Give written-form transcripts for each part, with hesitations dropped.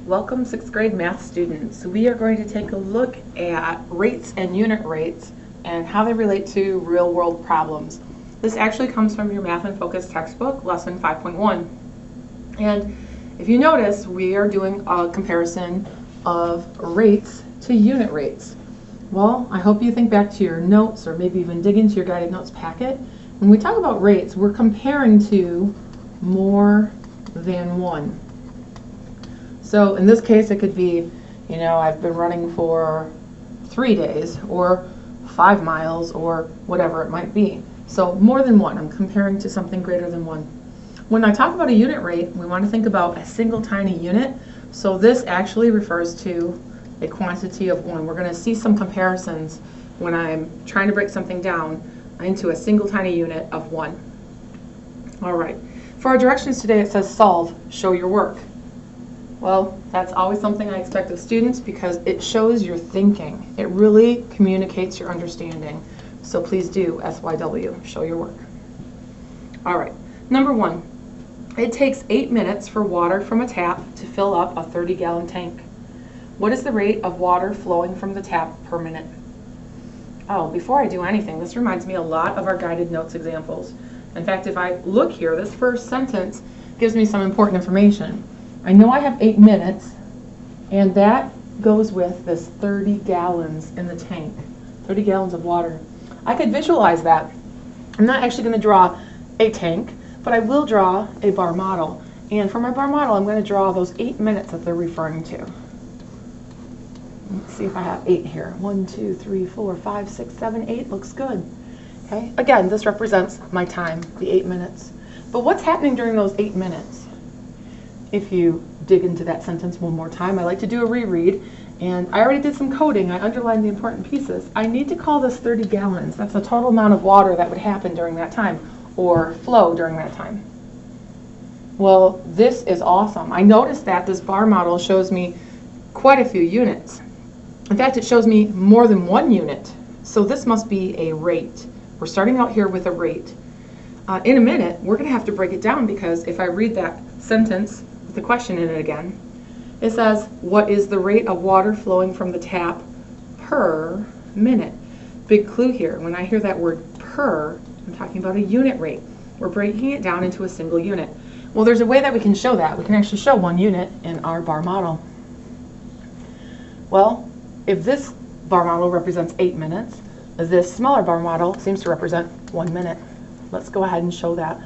Welcome 6th grade math students. We are going to take a look at rates and unit rates and how they relate to real world problems. This actually comes from your Math and Focus textbook, lesson 5.1. And if you notice, we are doing a comparison of rates to unit rates. Well, I hope you think back to your notes or maybe even dig into your guided notes packet. When we talk about rates, we're comparing to more than one. So in this case, it could be, I've been running for 3 days or 5 miles or whatever it might be. So more than one, I'm comparing to something greater than one. When I talk about a unit rate, we want to think about a single tiny unit. So this actually refers to a quantity of one. We're going to see some comparisons when I'm trying to break something down into a single tiny unit of one. All right. For our directions today, it says solve, show your work. Well, that's always something I expect of students because it shows your thinking. It really communicates your understanding. So please do SYW, show your work. All right, number 1, it takes 8 minutes for water from a tap to fill up a 30-gallon tank. What is the rate of water flowing from the tap per minute? Oh, before I do anything, this reminds me a lot of our guided notes examples. In fact, if I look here, this first sentence gives me some important information. I know I have 8 minutes, and that goes with this 30 gallons in the tank, 30 gallons of water. I could visualize that. I'm not actually going to draw a tank, but I will draw a bar model. And for my bar model, I'm going to draw those 8 minutes that they're referring to. Let's see if I have 8 here. 1, 2, 3, 4, 5, 6, 7, 8. Looks good. Okay. Again, this represents my time, the 8 minutes. But what's happening during those 8 minutes? If you dig into that sentence one more time, I like to do a reread, and I already did some coding. I underlined the important pieces. I need to call this 30 gallons. That's the total amount of water that would happen during that time, or flow during that time. Well, this is awesome. I noticed that this bar model shows me quite a few units. In fact, it shows me more than one unit. So this must be a rate. We're starting out here with a rate. In a minute, we're going to have to break it down because if I read that sentence, the question in it again, it says, what is the rate of water flowing from the tap per minute? Big clue here. When I hear that word per, I'm talking about a unit rate. We're breaking it down into a single unit. Well, there's a way that we can show that. We can actually show 1 unit in our bar model. Well, if this bar model represents 8 minutes, this smaller bar model seems to represent 1 minute. Let's go ahead and show that.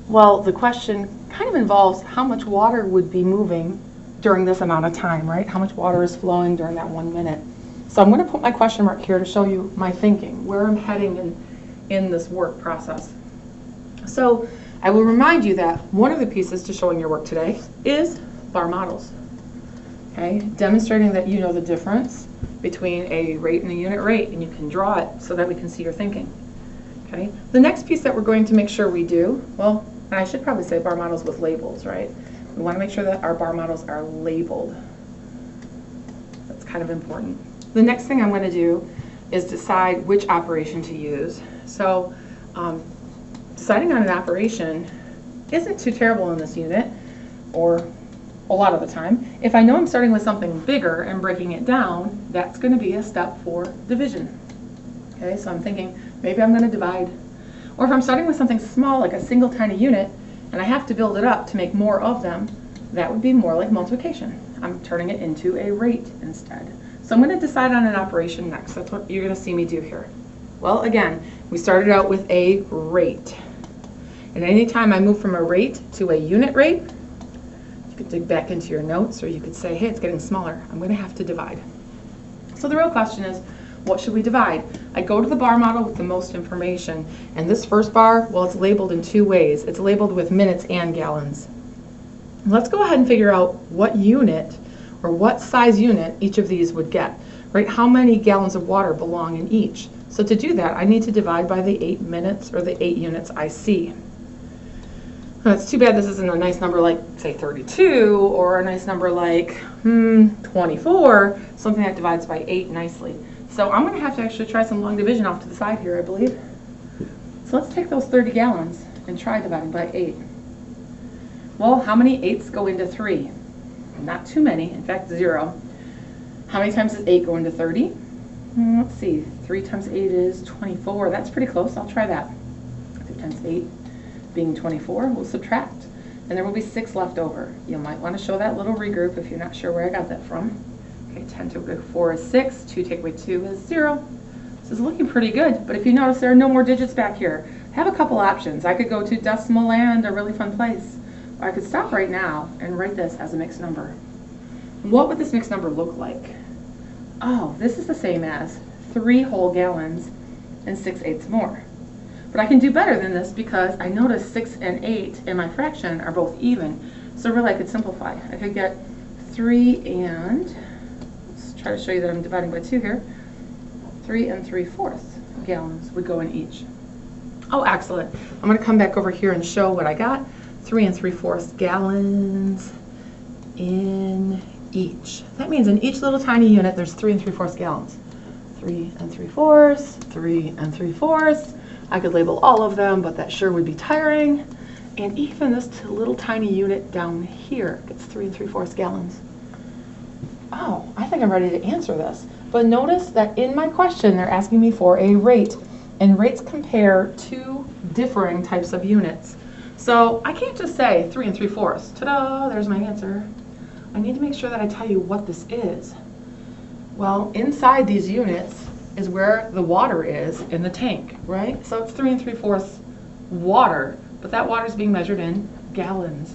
Well, the question kind of involves how much water would be moving during this amount of time, right? How much water is flowing during that 1 minute. So I'm going to put my question mark here to show you my thinking, where I'm heading in this work process. So I will remind you that one of the pieces to showing your work today is bar models. Okay, demonstrating that you know the difference between a rate and a unit rate, and you can draw it so that we can see your thinking. Okay, the next piece that we're going to make sure we do, well, I should probably say bar models with labels, right? We want to make sure that our bar models are labeled. That's kind of important. The next thing I'm going to do is decide which operation to use. So deciding on an operation isn't too terrible in this unit, or a lot of the time. If I know I'm starting with something bigger and breaking it down, that's going to be a step for division. Okay, so I'm thinking maybe I'm going to divide. Or if I'm starting with something small like a single tiny unit and I have to build it up to make more of them, that would be more like multiplication. I'm turning it into a rate instead. So I'm going to decide on an operation next. That's what you're going to see me do here. Well, again, we started out with a rate. And anytime I move from a rate to a unit rate, you could dig back into your notes, or you could say, hey, it's getting smaller. I'm going to have to divide. So the real question is, what should we divide? I go to the bar model with the most information, and this first bar, well, it's labeled in 2 ways. It's labeled with minutes and gallons. Let's go ahead and figure out what unit or what size unit each of these would get, right? How many gallons of water belong in each? So to do that, I need to divide by the 8 minutes or the 8 units I see. Now, it's too bad this isn't a nice number like, say, 32, or a nice number like 24, something that divides by 8 nicely. So I'm going to have to actually try some long division off to the side here, I believe. So let's take those 30 gallons and try dividing by 8. Well, how many 8s go into 3? Not too many, in fact 0. How many times does 8 go into 30? Let's see, 3 times 8 is 24. That's pretty close. I'll try that. 3 times 8 being 24, we'll subtract. And there will be 6 left over. You might want to show that little regroup if you're not sure where I got that from. Okay, 10 take away 4 is 6. 2 take away 2 is 0. This is looking pretty good, but if you notice there are no more digits back here. I have a couple options. I could go to decimal land, a really fun place. Or I could stop right now and write this as a mixed number. What would this mixed number look like? Oh, this is the same as 3 whole gallons and 6/8 more. But I can do better than this because I notice 6 and 8 in my fraction are both even. So really I could simplify. I could get 3 and, let's try to show you that I'm dividing by 2 here. 3 3/4 gallons would go in each. Oh, excellent. I'm going to come back over here and show what I got. 3 3/4 gallons in each. That means in each little tiny unit there's 3 3/4 gallons. 3 3/4, 3 3/4. I could label all of them, but that sure would be tiring. And even this little tiny unit down here gets 3 3/4 gallons. Oh, I think I'm ready to answer this. But notice that in my question they're asking me for a rate, and rates compare 2 differing types of units. So I can't just say 3 3/4. Ta-da, there's my answer. I need to make sure that I tell you what this is. Well, inside these units is where the water is in the tank, right? So it's 3 3/4 water, but that water is being measured in gallons.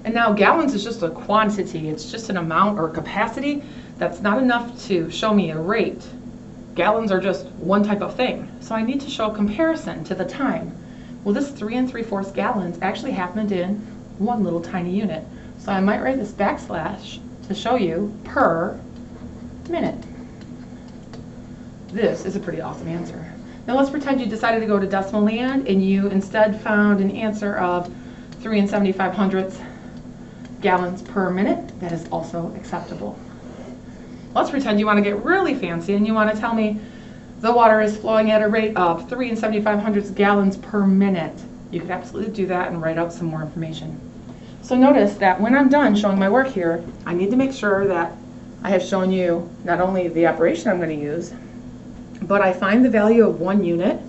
And now gallons is just a quantity. It's just an amount or capacity that's not enough to show me a rate. Gallons are just one type of thing. So I need to show a comparison to the time. Well, this 3 3/4 gallons actually happened in one little tiny unit. So I might write this backslash to show you per minute. This is a pretty awesome answer. Now let's pretend you decided to go to decimal land and you instead found an answer of 3 75/100 gallons per minute. That is also acceptable. Let's pretend you want to get really fancy and you want to tell me the water is flowing at a rate of 3 75/100 gallons per minute. You could absolutely do that and write out some more information. So notice that when I'm done showing my work here, I need to make sure that I have shown you not only the operation I'm going to use, but I find the value of 1 unit.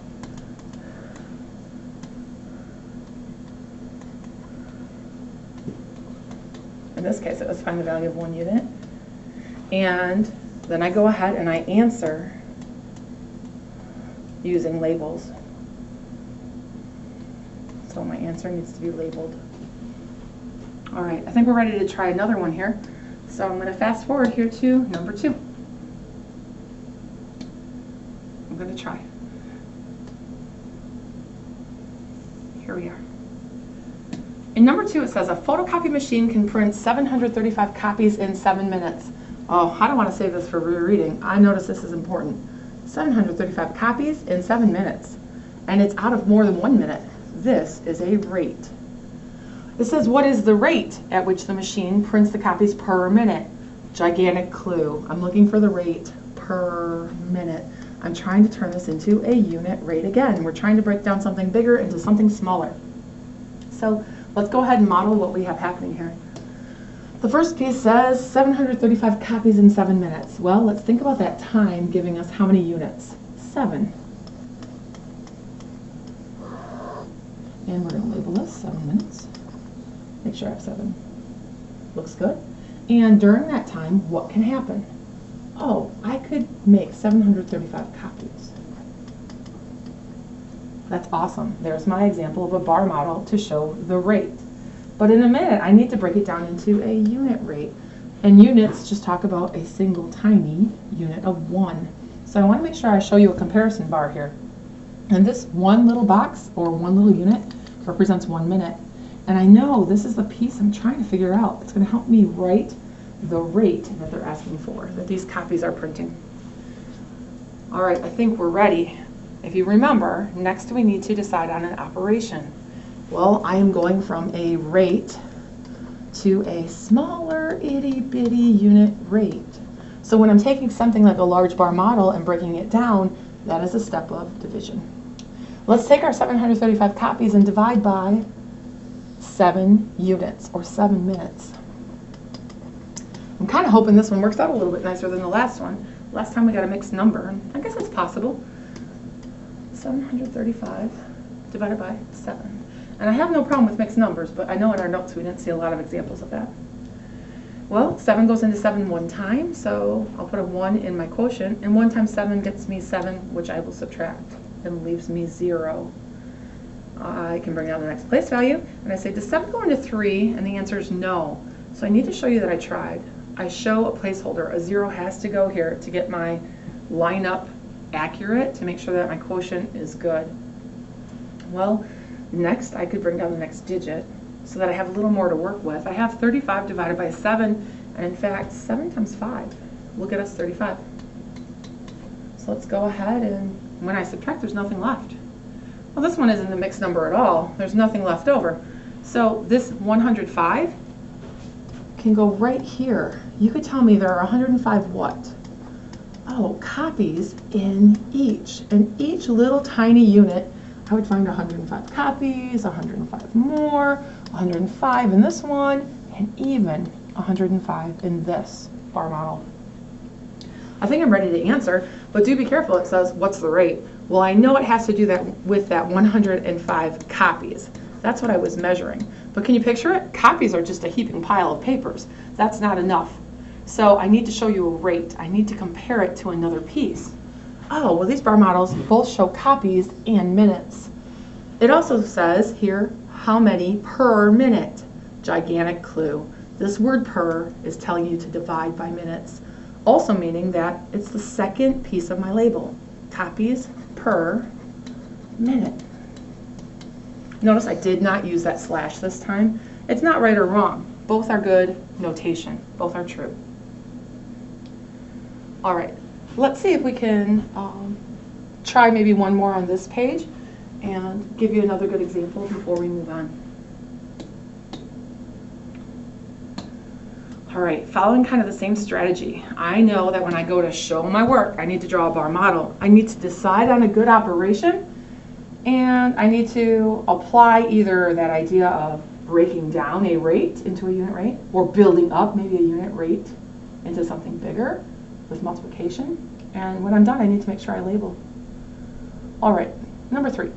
In this case, it was find the value of 1 unit. And then I go ahead and I answer using labels. So my answer needs to be labeled. All right, I think we're ready to try another one here. So I'm going to fast forward here to number 2. I'm going to try. Here we are. In number 2 it says a photocopy machine can print 735 copies in 7 minutes. Oh, I don't want to save this for rereading. I notice this is important. 735 copies in 7 minutes. And it's out of more than 1 minute. This is a rate. It says, what is the rate at which the machine prints the copies per minute? Gigantic clue. I'm looking for the rate per minute. I'm trying to turn this into a unit rate again. We're trying to break down something bigger into something smaller. So let's go ahead and model what we have happening here. The first piece says 735 copies in 7 minutes. Well, let's think about that time giving us how many units? 7. And we're going to label this 7 minutes. Make sure I have 7. Looks good. And during that time, what can happen? Oh, I could make 735 copies. That's awesome. There's my example of a bar model to show the rate. But in a minute, I need to break it down into a unit rate. And units just talk about a single tiny unit of 1. So I want to make sure I show you a comparison bar here. And this one little box, or one little unit, represents 1 minute. And I know this is the piece I'm trying to figure out. It's going to help me write the rate that they're asking for, that these copies are printing. All right, I think we're ready. If you remember, next we need to decide on an operation. Well, I am going from a rate to a smaller itty-bitty unit rate. So when I'm taking something like a large bar model and breaking it down, that is a step of division. Let's take our 735 copies and divide by 7 units, or 7 minutes. I'm kind of hoping this one works out a little bit nicer than the last one. Last time we got a mixed number, and I guess it's possible. 735 divided by 7. And I have no problem with mixed numbers, but I know in our notes we didn't see a lot of examples of that. Well, 7 goes into 7 one time, so I'll put a 1 in my quotient, and 1 times 7 gets me 7, which I will subtract, and leaves me 0. I can bring down the next place value, and I say, does 7 go into 3? And the answer is no. So I need to show you that I tried. I show a placeholder. A 0 has to go here to get my lineup accurate, to make sure that my quotient is good. Well, next I could bring down the next digit so that I have a little more to work with. I have 35 divided by 7, and in fact 7 times 5 will get us 35. So let's go ahead, and when I subtract there's nothing left. Well, this one isn't a mixed number at all. There's nothing left over. So this 105 can go right here. You could tell me there are 105 what? Oh, copies in each. In each little tiny unit, I would find 105 copies, 105 more, 105 in this one, and even 105 in this bar model. I think I'm ready to answer, but do be careful. It says, what's the rate? Well, I know it has to do that with that 105 copies. That's what I was measuring. But can you picture it? Copies are just a heaping pile of papers. That's not enough. So I need to show you a rate. I need to compare it to another piece. Oh, well, these bar models both show copies and minutes. It also says here, how many per minute? Gigantic clue. This word per is telling you to divide by minutes, also meaning that it's the second piece of my label. Copies per minute. Notice I did not use that slash this time. It's not right or wrong. Both are good notation. Both are true. All right, let's see if we can try maybe one more on this page and give you another good example before we move on. All right, following kind of the same strategy. I know that when I go to show my work, I need to draw a bar model. I need to decide on a good operation, and I need to apply either that idea of breaking down a rate into a unit rate, or building up maybe a unit rate into something bigger with multiplication. And when I'm done, I need to make sure I label. All right, number 3.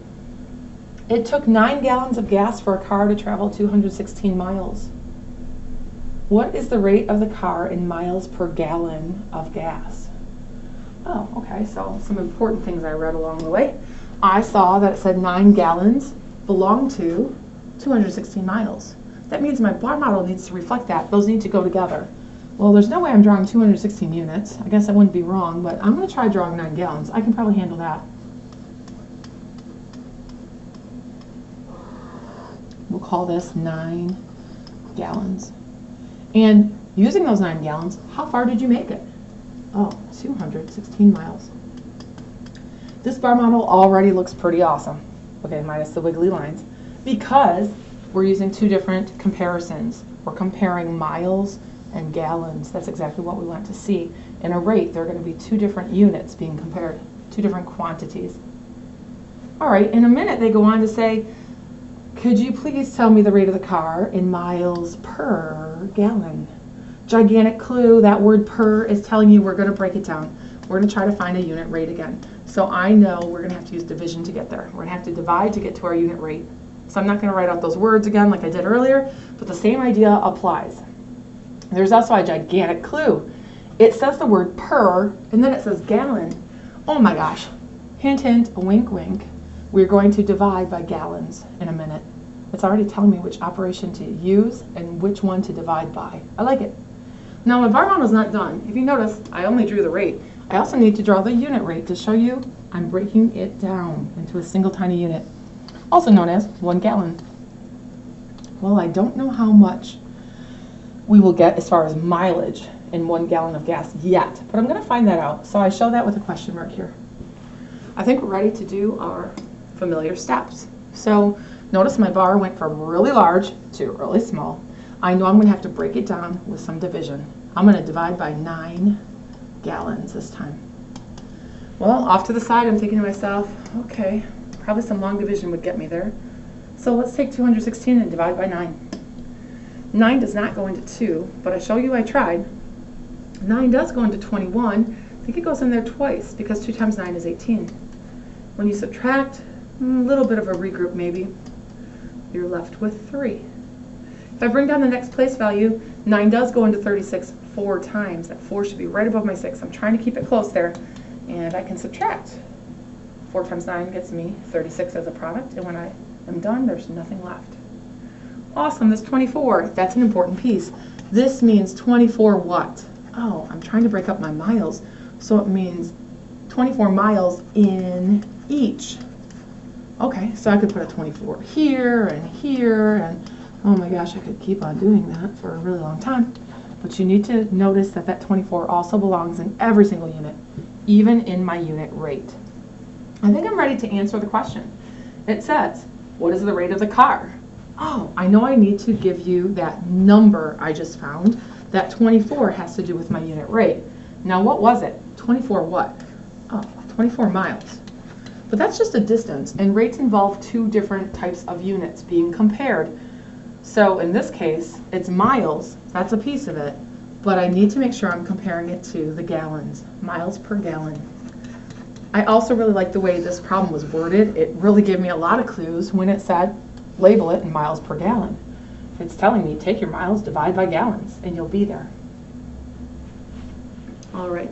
It took 9 gallons of gas for a car to travel 216 miles. What is the rate of the car in miles per gallon of gas? Oh, okay, so some important things I read along the way. I saw that it said 9 gallons belong to 216 miles. That means my bar model needs to reflect that. Those need to go together. Well, there's no way I'm drawing 216 units. I guess I wouldn't be wrong, but I'm going to try drawing 9 gallons. I can probably handle that. We'll call this 9 gallons. And using those 9 gallons, how far did you make it? Oh, 216 miles. This bar model already looks pretty awesome. Okay, minus the wiggly lines. Because we're using 2 different comparisons. We're comparing miles and gallons. That's exactly what we want to see. In a rate, there are going to be 2 different units being compared, 2 different quantities. All right, in a minute they go on to say, could you please tell me the rate of the car in miles per gallon? Gigantic clue, that word per is telling you we're going to break it down. We're going to try to find a unit rate again. So I know we're going to have to use division to get there. We're going to have to divide to get to our unit rate. So I'm not going to write out those words again like I did earlier, but the same idea applies. There's also a gigantic clue. It says the word per, and then it says gallon. Oh my gosh. Hint, hint, wink, wink. We're going to divide by gallons in a minute. It's already telling me which operation to use and which one to divide by. I like it. Now my bar model is not done. If you notice, I only drew the rate. I also need to draw the unit rate to show you I'm breaking it down into a single tiny unit, also known as 1 gallon. Well, I don't know how much we will get as far as mileage in 1 gallon of gas yet, but I'm going to find that out. So I show that with a question mark here. I think we're ready to do our familiar steps. So notice my bar went from really large to really small. I know I'm going to have to break it down with some division. I'm going to divide by 9 gallons this time. Well, off to the side, I'm thinking to myself, okay, probably some long division would get me there. So let's take 216 and divide by 9. 9 does not go into 2, but I show you I tried. 9 does go into 21. I think it goes in there twice because 2 times 9 is 18. When you subtract, a little bit of a regroup maybe, you're left with 3. If I bring down the next place value, 9 does go into 36 4 times. That 4 should be right above my 6. I'm trying to keep it close there, and I can subtract. 4 times 9 gets me 36 as a product, and when I am done, there's nothing left. Awesome, this 24, that's an important piece. This means 24 what? Oh, I'm trying to break up my miles, so it means 24 miles in each. Okay, so I could put a 24 here, and oh my gosh, I could keep on doing that for a really long time. But you need to notice that that 24 also belongs in every single unit, even in my unit rate. I think I'm ready to answer the question. It says, what is the rate of the car? Oh, I know I need to give you that number I just found. That 24 has to do with my unit rate. Now what was it? 24 what? Oh, 24 miles. But that's just a distance, and rates involve 2 different types of units being compared. So in this case, it's miles, that's a piece of it, but I need to make sure I'm comparing it to the gallons, miles per gallon. I also really like the way this problem was worded. It really gave me a lot of clues when it said, label it in miles per gallon. It's telling me, take your miles, divide by gallons, and you'll be there. All right.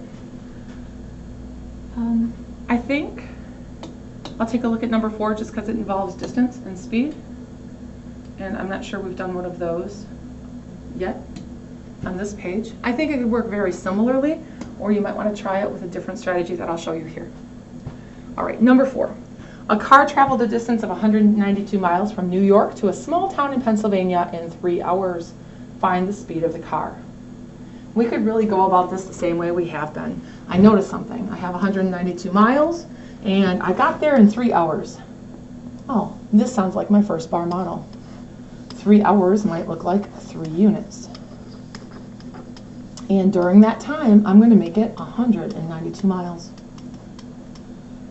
I think I'll take a look at number 4 just because it involves distance and speed. And I'm not sure we've done one of those yet on this page. I think it could work very similarly, or you might want to try it with a different strategy that I'll show you here. All right, number 4. A car traveled a distance of 192 miles from New York to a small town in Pennsylvania in 3 hours. Find the speed of the car. We could really go about this the same way we have been. I noticed something. I have 192 miles, and I got there in 3 hours. Oh, this sounds like my first bar model. 3 hours might look like 3 units. And during that time, I'm going to make it 192 miles.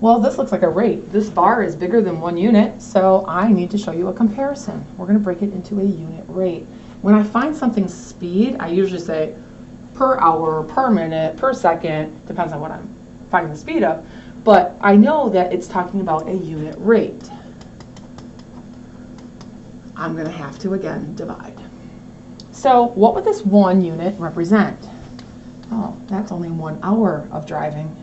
Well, this looks like a rate. This bar is bigger than 1 unit, so I need to show you a comparison. We're going to break it into a unit rate. When I find something's speed, I usually say per hour, per minute, per second, depends on what I'm finding the speed of, but I know that it's talking about a unit rate. I'm going to have to, again, divide. So what would this 1 unit represent? Oh, that's only 1 hour of driving.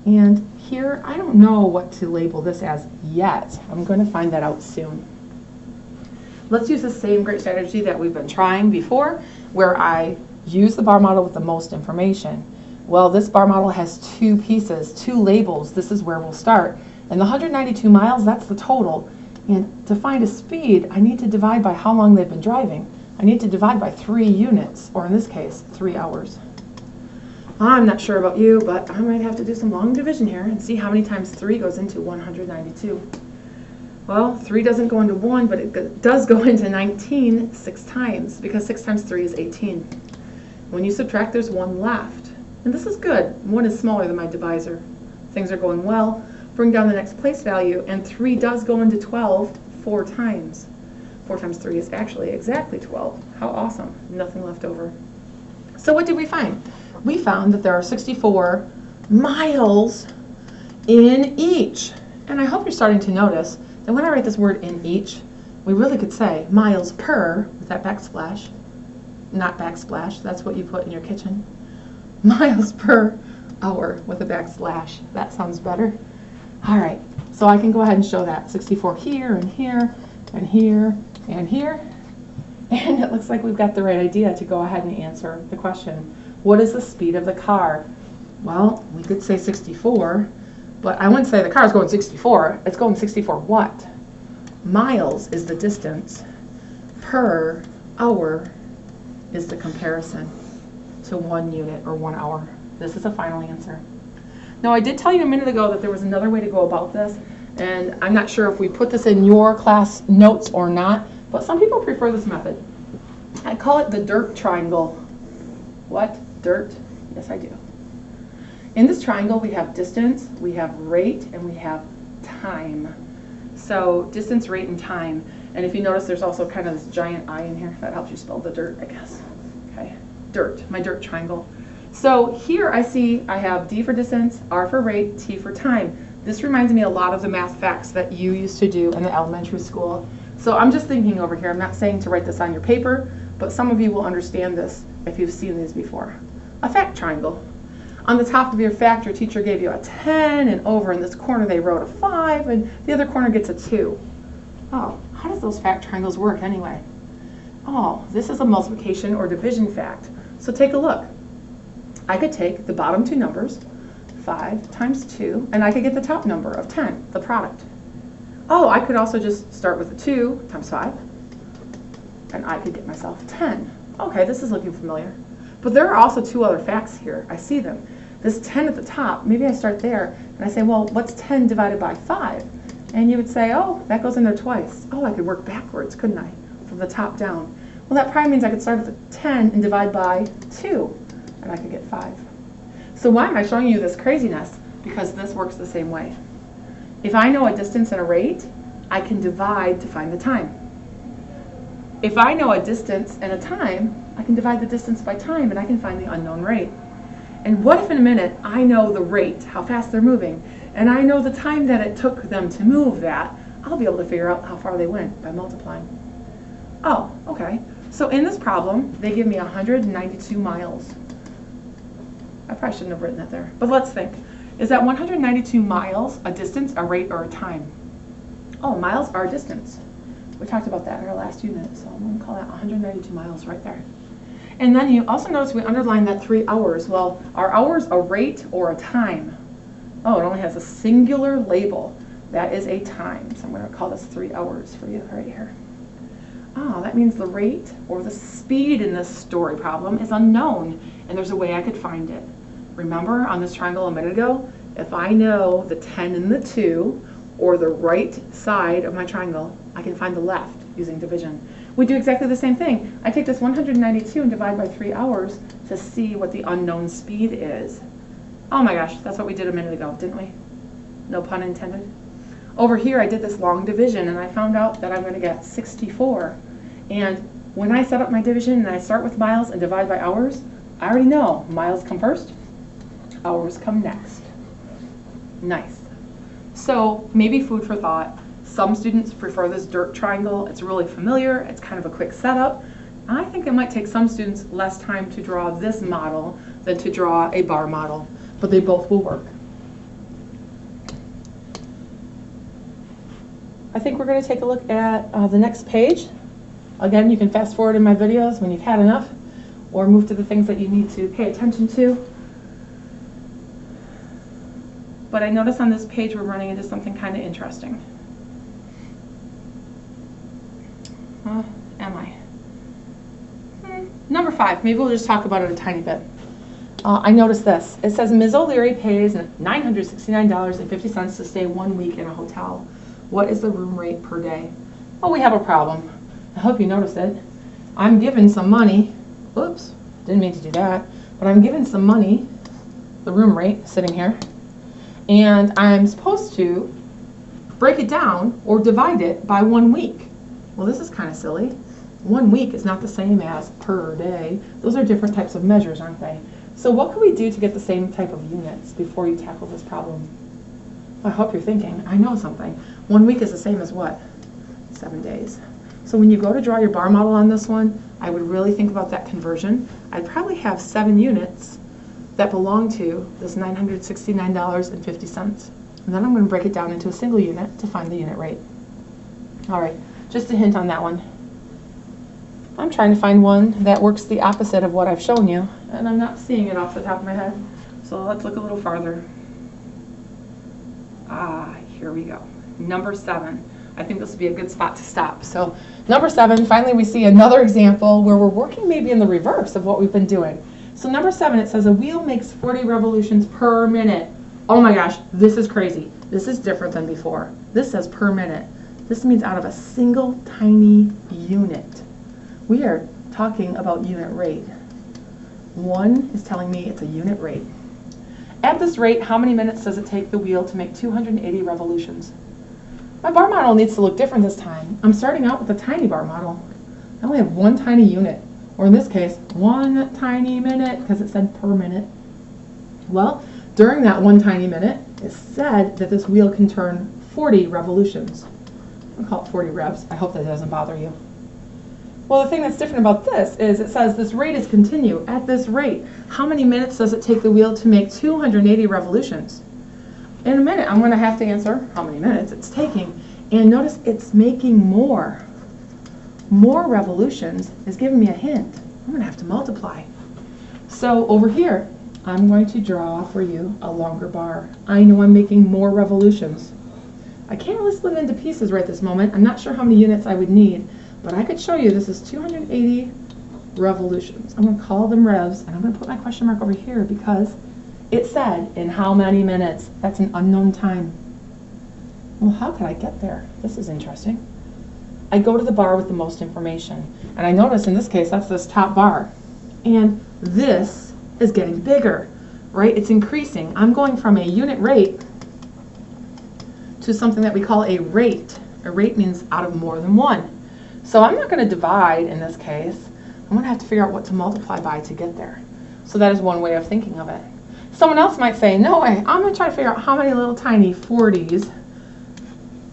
And here, I don't know what to label this as yet. I'm going to find that out soon. Let's use the same great strategy that we've been trying before, where I use the bar model with the most information. Well, this bar model has 2 pieces, 2 labels. This is where we'll start. And the 192 miles, that's the total. And to find a speed, I need to divide by how long they've been driving. I need to divide by 3 units, or in this case, 3 hours. I'm not sure about you, but I might have to do some long division here and see how many times 3 goes into 192. Well, 3 doesn't go into 1, but it does go into 19 6 times, because 6 times 3 is 18. When you subtract, there's 1 left. And this is good. 1 is smaller than my divisor. Things are going well. Bring down the next place value, and 3 does go into 12 4 times. 4 times 3 is actually exactly 12. How awesome. Nothing left over. So what did we find? We found that there are 64 miles in each. And I hope you're starting to notice that when I write this word in each, we really could say miles per, with that backsplash, not backsplash, that's what you put in your kitchen. Miles per hour with a backslash. That sounds better. All right, so I can go ahead and show that. 64 here and here and here and here. And it looks like we've got the right idea to go ahead and answer the question. What is the speed of the car? Well, we could say 64, but I wouldn't say the car's going 64. It's going 64 what? Miles is the distance. Per hour is the comparison to 1 unit or 1 hour. This is a final answer. Now, I did tell you a minute ago that there was another way to go about this, and I'm not sure if we put this in your class notes or not, but some people prefer this method. I call it the dirt triangle. What? Dirt? Yes, I do. In this triangle, we have distance, we have rate, and we have time. So distance, rate, and time. And if you notice, there's also kind of this giant I in here. That helps you spell the dirt, I guess. Okay, dirt, my dirt triangle. So here I see I have D for distance, R for rate, T for time. This reminds me a lot of the math facts that you used to do in the elementary school. So I'm just thinking over here, I'm not saying to write this on your paper, but some of you will understand this if you've seen these before. A fact triangle. On the top of your fact, your teacher gave you a 10, and over in this corner they wrote a 5, and the other corner gets a 2. Oh, how does those fact triangles work anyway? Oh, this is a multiplication or division fact. So take a look. I could take the bottom two numbers, 5 times 2, and I could get the top number of 10, the product. Oh, I could also just start with a 2 times 5, and I could get myself 10. Okay, this is looking familiar. But there are also two other facts here. I see them. This 10 at the top, maybe I start there, and I say, well, what's 10 divided by 5? And you would say, oh, that goes in there twice. Oh, I could work backwards, couldn't I, from the top down? Well, that probably means I could start with a 10 and divide by 2, and I could get 5. So why am I showing you this craziness? Because this works the same way. If I know a distance and a rate, I can divide to find the time. If I know a distance and a time, I can divide the distance by time, and I can find the unknown rate. And what if in a minute I know the rate, how fast they're moving, and I know the time that it took them to move that? I'll be able to figure out how far they went by multiplying. Oh, okay. So in this problem, they give me 192 miles. I probably shouldn't have written that there, but let's think. Is that 192 miles a distance, a rate, or a time? Oh, miles are a distance. We talked about that in our last unit, so I'm going to call that 192 miles right there. And then you also notice we underlined that 3 hours. Well, are hours a rate or a time? Oh, it only has a singular label. That is a time. So I'm going to call this 3 hours for you right here. Oh, that means the rate or the speed in this story problem is unknown, and there's a way I could find it. Remember on this triangle a minute ago, if I know the 10 and the 2, or the right side of my triangle, I can find the left using division. We do exactly the same thing. I take this 192 and divide by 3 hours to see what the unknown speed is. Oh my gosh, that's what we did a minute ago, didn't we? No pun intended. Over here I did this long division, and I found out that I'm going to get 64. And when I set up my division and I start with miles and divide by hours, I already know miles come first, hours come next. Nice. So maybe food for thought. Some students prefer this dirt triangle. It's really familiar. It's kind of a quick setup. I think it might take some students less time to draw this model than to draw a bar model, but they both will work. I think we're going to take a look at the next page. Again, you can fast forward in my videos when you've had enough, or move to the things that you need to pay attention to. But I notice on this page we're running into something kind of interesting. Am I? Number 5, maybe we'll just talk about it a tiny bit. I noticed this. It says Ms. O'Leary pays $969.50 to stay 1 week in a hotel. What is the room rate per day? Oh, we have a problem. I hope you noticed it. I'm given some money. Oops, didn't mean to do that. But I'm given some money, the room rate, sitting here. And I'm supposed to break it down or divide it by 1 week. Well, this is kind of silly. 1 week is not the same as per day. Those are different types of measures, aren't they? So what can we do to get the same type of units before you tackle this problem? I hope you're thinking, I know something. 1 week is the same as what? 7 days. So when you go to draw your bar model on this one, I would really think about that conversion. I'd probably have 7 units that belong to this $969.50. And then I'm going to break it down into a single unit to find the unit rate. All right, just a hint on that one. I'm trying to find one that works the opposite of what I've shown you, and I'm not seeing it off the top of my head. So let's look a little farther. Here we go. Number 7. I think this would be a good spot to stop. So number 7, finally we see another example where we're working maybe in the reverse of what we've been doing. So number 7, it says a wheel makes 40 revolutions per minute. Oh my gosh, this is crazy. This is different than before. This says per minute. This means out of a single tiny unit. We are talking about unit rate. 1 is telling me it's a unit rate. At this rate, how many minutes does it take the wheel to make 280 revolutions? My bar model needs to look different this time. I'm starting out with a tiny bar model. I only have one tiny unit, or in this case, one tiny minute, because it said per minute. Well, during that one tiny minute, it said that this wheel can turn 40 revolutions. I'll call it 40 revs. I hope that doesn't bother you. Well, the thing that's different about this is it says this rate is continue. At this rate, how many minutes does it take the wheel to make 280 revolutions? In a minute, I'm going to have to answer how many minutes it's taking. And notice it's making more. More revolutions is giving me a hint. I'm going to have to multiply. So over here, I'm going to draw for you a longer bar. I know I'm making more revolutions. I can't really split it into pieces right this moment. I'm not sure how many units I would need, but I could show you this is 280 revolutions. I'm going to call them revs, and I'm going to put my question mark over here because it said in how many minutes. That's an unknown time. Well, how could I get there? This is interesting. I go to the bar with the most information, and I notice in this case that's this top bar, and this is getting bigger, right? It's increasing. I'm going from a unit rate to something that we call a rate. A rate means out of more than one. So I'm not going to divide in this case. I'm going to have to figure out what to multiply by to get there. So that is one way of thinking of it. Someone else might say, no way, I'm going to try to figure out how many little tiny 40s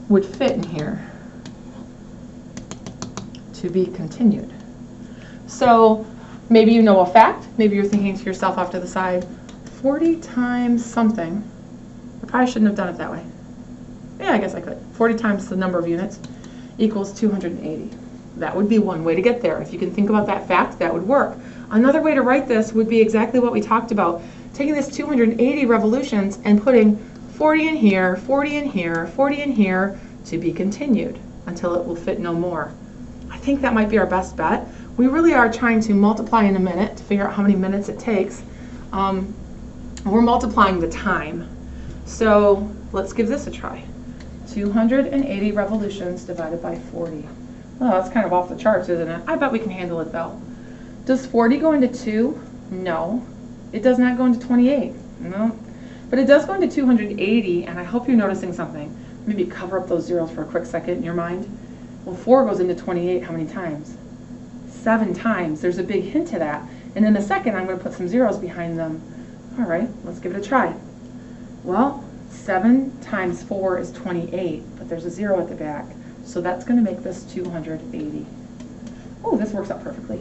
would fit in here to be continued. So maybe you know a fact. Maybe you're thinking to yourself off to the side, 40 times something. I probably shouldn't have done it that way. Yeah, I guess I could. 40 times the number of units equals 280. That would be one way to get there. If you can think about that fact, that would work. Another way to write this would be exactly what we talked about. Taking this 280 revolutions and putting 40 in here, 40 in here, 40 in here to be continued until it will fit no more. I think that might be our best bet. We really are trying to multiply in a minute to figure out how many minutes it takes. We're multiplying the time. So let's give this a try. 280 revolutions divided by 40. Well, that's kind of off the charts, isn't it? I bet we can handle it though. Does 40 go into 2? No. It does not go into 28. No. But it does go into 280, and I hope you're noticing something. Maybe cover up those zeros for a quick second in your mind. Well, 4 goes into 28 how many times? 7 times. There's a big hint to that. And in a second, I'm going to put some zeros behind them. All right, let's give it a try. Well, 7 times 4 is 28, but there's a 0 at the back. So that's going to make this 280. Oh, this works out perfectly.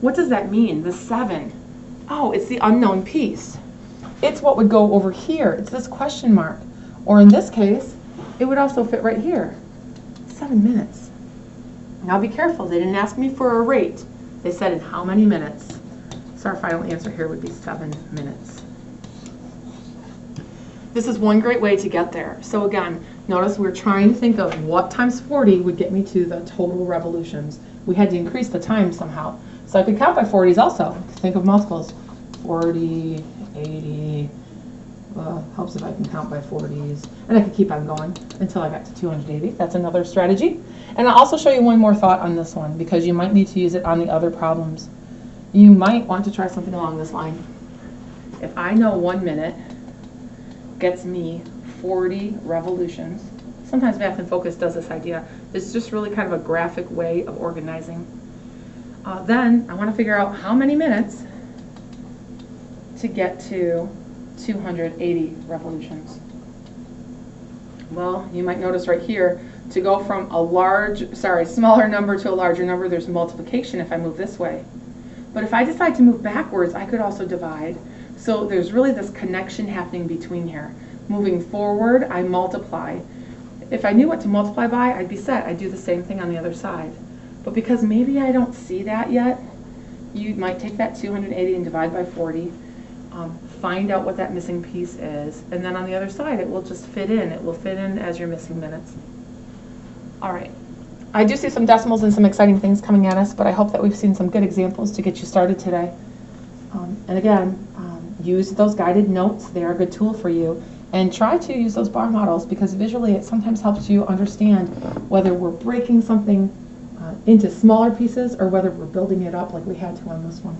What does that mean, the 7? Oh, it's the unknown piece. It's what would go over here. It's this question mark. Or in this case, it would also fit right here. 7 minutes. Now be careful. They didn't ask me for a rate. They said in how many minutes. So our final answer here would be 7 minutes. This is one great way to get there. So again, notice we're trying to think of what times 40 would get me to the total revolutions. We had to increase the time somehow. So I could count by 40s also. Think of multiples. 40, 80, helps if I can count by 40s. And I could keep on going until I got to 280. That's another strategy. And I'll also show you one more thought on this one because you might need to use it on the other problems. You might want to try something along this line. If I know 1 minute gets me 40 revolutions, sometimes Math and Focus does this idea. It's just really kind of a graphic way of organizing. Then I want to figure out how many minutes to get to 280 revolutions. Well, you might notice right here, to go from a smaller number to a larger number, there's multiplication if I move this way. But if I decide to move backwards, I could also divide. So there's really this connection happening between here. Moving forward, I multiply. If I knew what to multiply by, I'd be set. I'd do the same thing on the other side. But because maybe I don't see that yet, you might take that 280 and divide by 40, find out what that missing piece is, and then on the other side it will just fit in. It will fit in as your missing minutes. All right. I do see some decimals and some exciting things coming at us, but I hope that we've seen some good examples to get you started today. And again, use those guided notes. They're a good tool for you. And try to use those bar models because visually it sometimes helps you understand whether we're breaking something into smaller pieces or whether we're building it up like we had to on this one.